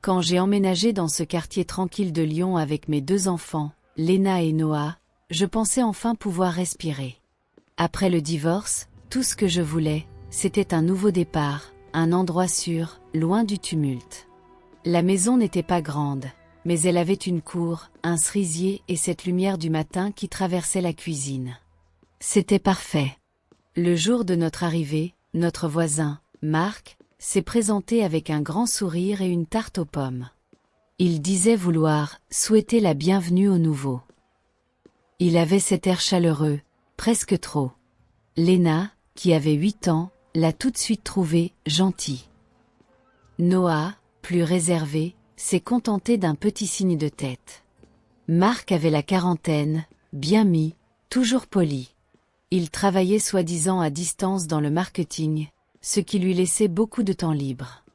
Quand j'ai emménagé dans ce quartier tranquille de Lyon avec mes 2 enfants, Léna et Noah, je pensais enfin pouvoir respirer. Après le divorce, tout ce que je voulais, c'était un nouveau départ, un endroit sûr, loin du tumulte. La maison n'était pas grande, mais elle avait une cour, un cerisier et cette lumière du matin qui traversait la cuisine. C'était parfait. Le jour de notre arrivée, notre voisin, Marc, s'est présenté avec un grand sourire et une tarte aux pommes. Il disait vouloir souhaiter la bienvenue aux nouveaux. Il avait cet air chaleureux, presque trop. Léna, qui avait 8 ans, l'a tout de suite trouvé gentil. Noah, plus réservé, s'est contenté d'un petit signe de tête. Marc avait la quarantaine, bien mis, toujours poli. Il travaillait soi-disant à distance dans le marketing, ce qui lui laissait beaucoup de temps libre.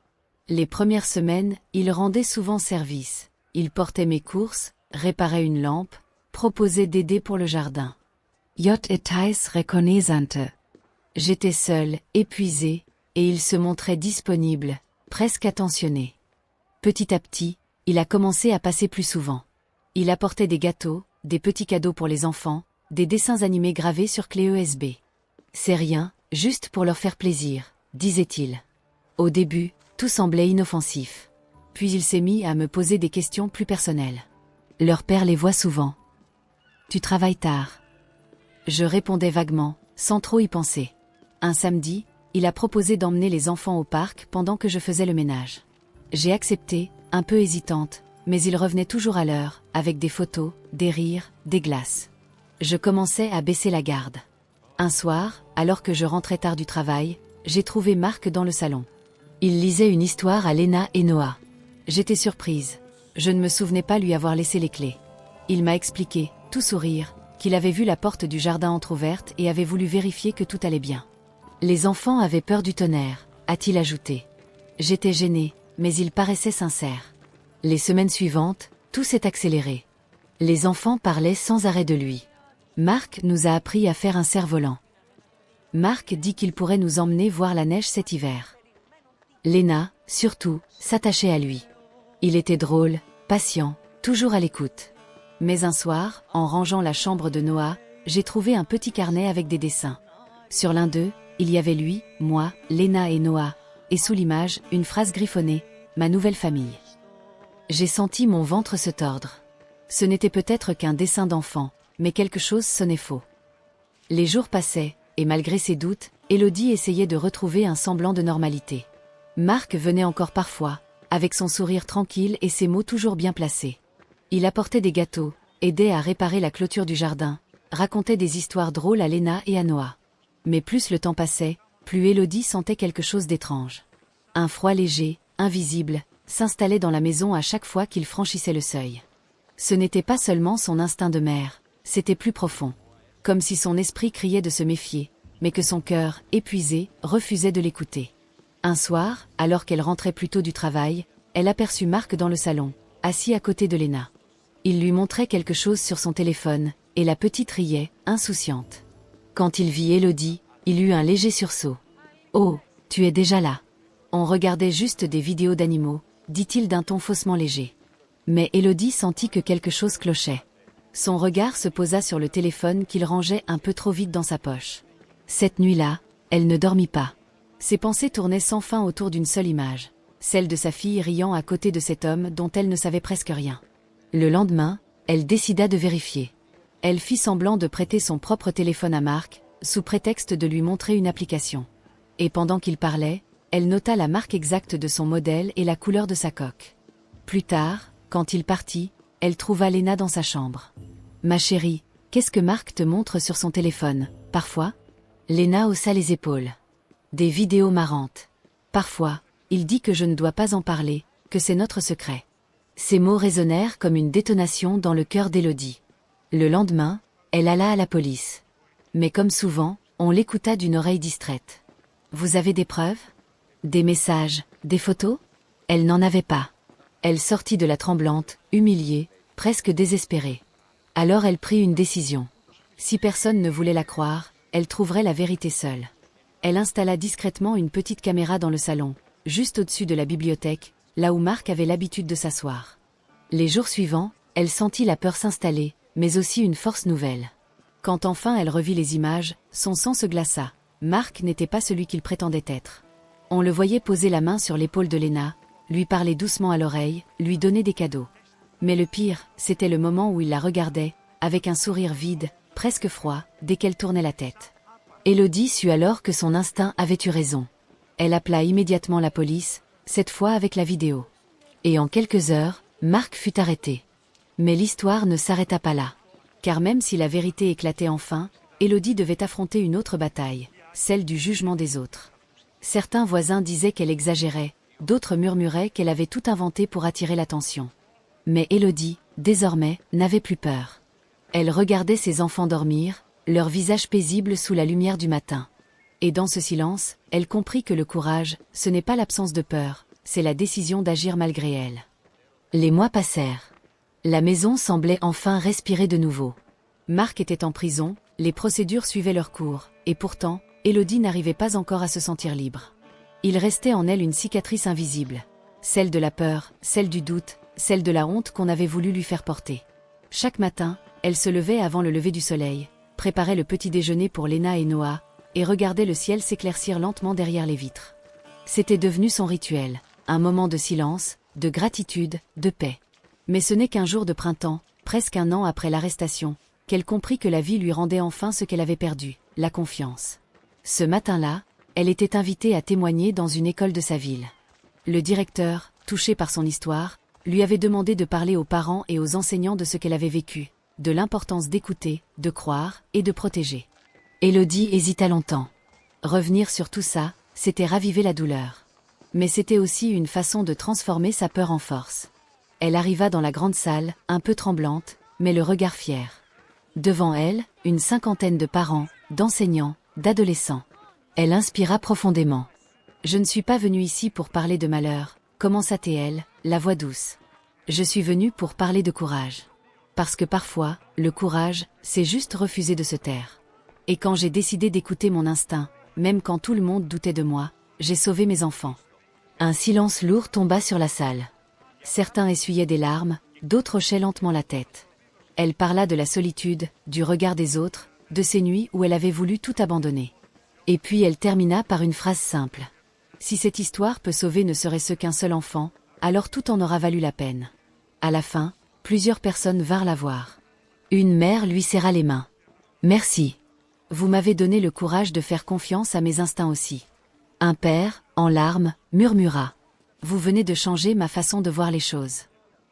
Les premières semaines, il rendait souvent service. Il portait mes courses, réparait une lampe, proposait d'aider pour le jardin. Jot etais reconnaissante. J'étais seule, épuisée, et il se montrait disponible, presque attentionné. Petit à petit, il a commencé à passer plus souvent. Il apportait des gâteaux, des petits cadeaux pour les enfants, des dessins animés gravés sur clé USB. C'est rien, juste pour leur faire plaisir, disait-il. Au début, tout semblait inoffensif. Puis il s'est mis à me poser des questions plus personnelles. Leur père les voit souvent. Tu travailles tard. Je répondais vaguement, sans trop y penser. Un samedi, il a proposé d'emmener les enfants au parc pendant que je faisais le ménage. J'ai accepté, un peu hésitante, mais il revenait toujours à l'heure, avec des photos, des rires, des glaces. Je commençais à baisser la garde. Un soir, alors que je rentrais tard du travail, j'ai trouvé Marc dans le salon. Il lisait une histoire à Léna et Noah. J'étais surprise. Je ne me souvenais pas lui avoir laissé les clés. Il m'a expliqué, tout sourire, qu'il avait vu la porte du jardin entr'ouverte et avait voulu vérifier que tout allait bien. Les enfants avaient peur du tonnerre, a-t-il ajouté. J'étais gênée, mais il paraissait sincère. Les semaines suivantes, tout s'est accéléré. Les enfants parlaient sans arrêt de lui. Marc nous a appris à faire un cerf-volant. Marc dit qu'il pourrait nous emmener voir la neige cet hiver. Léna, surtout, s'attachait à lui. Il était drôle, patient, toujours à l'écoute. Mais un soir, en rangeant la chambre de Noah, j'ai trouvé un petit carnet avec des dessins. Sur l'un d'eux, il y avait lui, moi, Léna et Noah, et sous l'image, une phrase griffonnée, « Ma nouvelle famille ». J'ai senti mon ventre se tordre. Ce n'était peut-être qu'un dessin d'enfant, mais quelque chose sonnait faux. Les jours passaient, et malgré ses doutes, Élodie essayait de retrouver un semblant de normalité. Marc venait encore parfois, avec son sourire tranquille et ses mots toujours bien placés. Il apportait des gâteaux, aidait à réparer la clôture du jardin, racontait des histoires drôles à Léna et à Noah. Mais plus le temps passait, plus Élodie sentait quelque chose d'étrange. Un froid léger, invisible, s'installait dans la maison à chaque fois qu'il franchissait le seuil. Ce n'était pas seulement son instinct de mère, c'était plus profond. Comme si son esprit criait de se méfier, mais que son cœur, épuisé, refusait de l'écouter. Un soir, alors qu'elle rentrait plus tôt du travail, elle aperçut Marc dans le salon, assis à côté de Léna. Il lui montrait quelque chose sur son téléphone, et la petite riait, insouciante. Quand il vit Élodie, il eut un léger sursaut. « Oh, tu es déjà là. On regardait juste des vidéos d'animaux, dit-il d'un ton faussement léger. » Mais Élodie sentit que quelque chose clochait. Son regard se posa sur le téléphone qu'il rangeait un peu trop vite dans sa poche. Cette nuit-là, elle ne dormit pas. Ses pensées tournaient sans fin autour d'une seule image, celle de sa fille riant à côté de cet homme dont elle ne savait presque rien. Le lendemain, elle décida de vérifier. Elle fit semblant de prêter son propre téléphone à Marc, sous prétexte de lui montrer une application. Et pendant qu'il parlait, elle nota la marque exacte de son modèle et la couleur de sa coque. Plus tard, quand il partit, elle trouva Léna dans sa chambre. « Ma chérie, qu'est-ce que Marc te montre sur son téléphone, parfois ?» Léna haussa les épaules. « Des vidéos marrantes. Parfois, il dit que je ne dois pas en parler, que c'est notre secret. » Ces mots résonnèrent comme une détonation dans le cœur d'Élodie. Le lendemain, elle alla à la police. Mais comme souvent, on l'écouta d'une oreille distraite. « Vous avez des preuves ? Des messages, des photos ?» Elle n'en avait pas. Elle sortit de là tremblante, humiliée, presque désespérée. Alors elle prit une décision. Si personne ne voulait la croire, elle trouverait la vérité seule. Elle installa discrètement une petite caméra dans le salon, juste au-dessus de la bibliothèque, là où Marc avait l'habitude de s'asseoir. Les jours suivants, elle sentit la peur s'installer, mais aussi une force nouvelle. Quand enfin elle revit les images, son sang se glaça. Marc n'était pas celui qu'il prétendait être. On le voyait poser la main sur l'épaule de Léna, lui parler doucement à l'oreille, lui donner des cadeaux. Mais le pire, c'était le moment où il la regardait, avec un sourire vide, presque froid, dès qu'elle tournait la tête. Élodie sut alors que son instinct avait eu raison. Elle appela immédiatement la police, cette fois avec la vidéo. Et en quelques heures, Marc fut arrêté. Mais l'histoire ne s'arrêta pas là. Car même si la vérité éclatait enfin, Élodie devait affronter une autre bataille, celle du jugement des autres. Certains voisins disaient qu'elle exagérait, d'autres murmuraient qu'elle avait tout inventé pour attirer l'attention. Mais Élodie, désormais, n'avait plus peur. Elle regardait ses enfants dormir, leurs visages paisibles sous la lumière du matin. Et dans ce silence, elle comprit que le courage, ce n'est pas l'absence de peur, c'est la décision d'agir malgré elle. Les mois passèrent. La maison semblait enfin respirer de nouveau. Marc était en prison, les procédures suivaient leur cours, et pourtant, Élodie n'arrivait pas encore à se sentir libre. Il restait en elle une cicatrice invisible. Celle de la peur, celle du doute, celle de la honte qu'on avait voulu lui faire porter. Chaque matin, elle se levait avant le lever du soleil, préparait le petit déjeuner pour Léna et Noah, et regardait le ciel s'éclaircir lentement derrière les vitres. C'était devenu son rituel, un moment de silence, de gratitude, de paix. Mais ce n'est qu'un jour de printemps, presque un an après l'arrestation, qu'elle comprit que la vie lui rendait enfin ce qu'elle avait perdu, la confiance. Ce matin-là, elle était invitée à témoigner dans une école de sa ville. Le directeur, touché par son histoire, lui avait demandé de parler aux parents et aux enseignants de ce qu'elle avait vécu, de l'importance d'écouter, de croire et de protéger. Élodie hésita longtemps. Revenir sur tout ça, c'était raviver la douleur. Mais c'était aussi une façon de transformer sa peur en force. Elle arriva dans la grande salle, un peu tremblante, mais le regard fier. Devant elle, une cinquantaine de parents, d'enseignants, d'adolescents. Elle inspira profondément. « Je ne suis pas venue ici pour parler de malheur », commença-t-elle, la voix douce. « Je suis venue pour parler de courage. Parce que parfois, le courage, c'est juste refuser de se taire. Et quand j'ai décidé d'écouter mon instinct, même quand tout le monde doutait de moi, j'ai sauvé mes enfants. » Un silence lourd tomba sur la salle. Certains essuyaient des larmes, d'autres hochaient lentement la tête. Elle parla de la solitude, du regard des autres, de ces nuits où elle avait voulu tout abandonner. Et puis elle termina par une phrase simple. « Si cette histoire peut sauver ne serait-ce qu'un seul enfant, alors tout en aura valu la peine. » À la fin, plusieurs personnes vinrent la voir. Une mère lui serra les mains. « Merci. Vous m'avez donné le courage de faire confiance à mes instincts aussi. » Un père, en larmes, murmura. « Vous venez de changer ma façon de voir les choses. »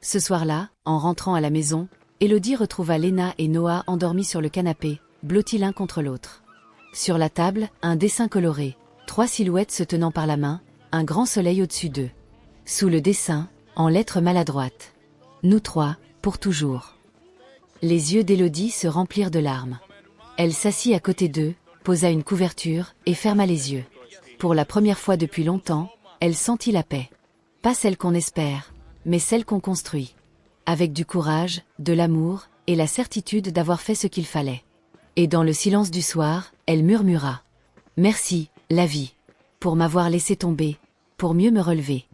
Ce soir-là, en rentrant à la maison, Élodie retrouva Léna et Noah endormis sur le canapé, blottis l'un contre l'autre. Sur la table, un dessin coloré, 3 silhouettes se tenant par la main, un grand soleil au-dessus d'eux. Sous le dessin, en lettres maladroites. « Nous 3, pour toujours. » Les yeux d'Élodie se remplirent de larmes. Elle s'assit à côté d'eux, posa une couverture et ferma les yeux. Pour la première fois depuis longtemps, elle sentit la paix. Pas celle qu'on espère, mais celle qu'on construit. Avec du courage, de l'amour, et la certitude d'avoir fait ce qu'il fallait. Et dans le silence du soir, elle murmura. « Merci, la vie. Pour m'avoir laissé tomber, pour mieux me relever. »